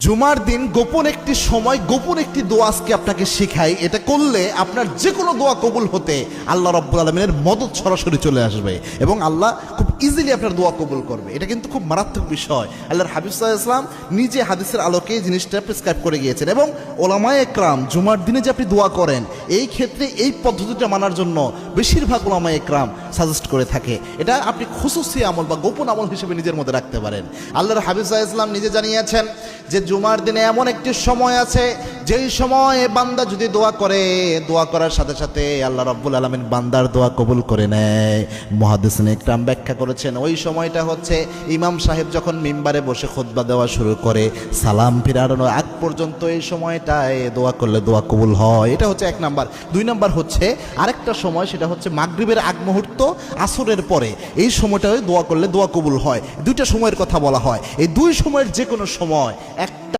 জুমার দিন গোপন একটি সময় গোপন একটি দোয়া আজকে আপনাকে শেখাই। এটা করলে আপনার যে কোনো দোয়া কবুল হতে আল্লাহ রাব্বুল আলামিনের মদদ সরাসরি চলে আসবে এবং আল্লাহ খুব ইজিলি আপনার দোয়া কবুল করবে। এটা কিন্তু খুব মারাত্মক বিষয়। আল্লাহর হাবিব সাল্লাল্লাহু আলাইহি ওয়াসাল্লাম নিজে হাদিসের আলোকে এই জিনিসটা প্রেসক্রাইব করে গিয়েছেন এবং ওলামায়ে একরাম জুমার দিনে যে আপনি দোয়া করেন এই ক্ষেত্রে এই পদ্ধতিটা মানার জন্য বেশিরভাগ ওলামায়ে একরাম সাজেস্ট করে থাকে। এটা আপনি খুসুসি আমল বা গোপন আমল হিসেবে নিজের মধ্যে রাখতে পারেন। আল্লাহর হাবিব সাল্লাল্লাহু আলাইহি ওয়াসাল্লাম নিজে জানিয়েছেন যে জুমার দিনে এমন একটি সময় আছে যেই সময় বান্দা যদি দোয়া করে, দোয়া করার সাথে সাথে আল্লাহ রাব্বুল আলামিন বান্দার দোয়া কবুল করে নেয়। মুহাদ্দিসিন ইকরাম ব্যাখ্যা করেছেন ওই সময়টা হচ্ছে ইমাম সাহেব যখন মিম্বারে বসে খুতবা দেওয়া শুরু করে সালাম ফিরানোর আগ পর্যন্ত এই সময়টায় দোয়া করলে দোয়া কবুল হয়। এটা হচ্ছে এক নাম্বার। দুই নাম্বার হচ্ছে আরেকটা সময়, সেটা হচ্ছে মাগরিবের আগ মুহূর্ত, আসরের পরে এই সময়টায় দোয়া করলে দোয়া কবুল হয়। দুইটা সময়ের কথা বলা হয়। এই দুই সময়ের যে কোনো সময় একটা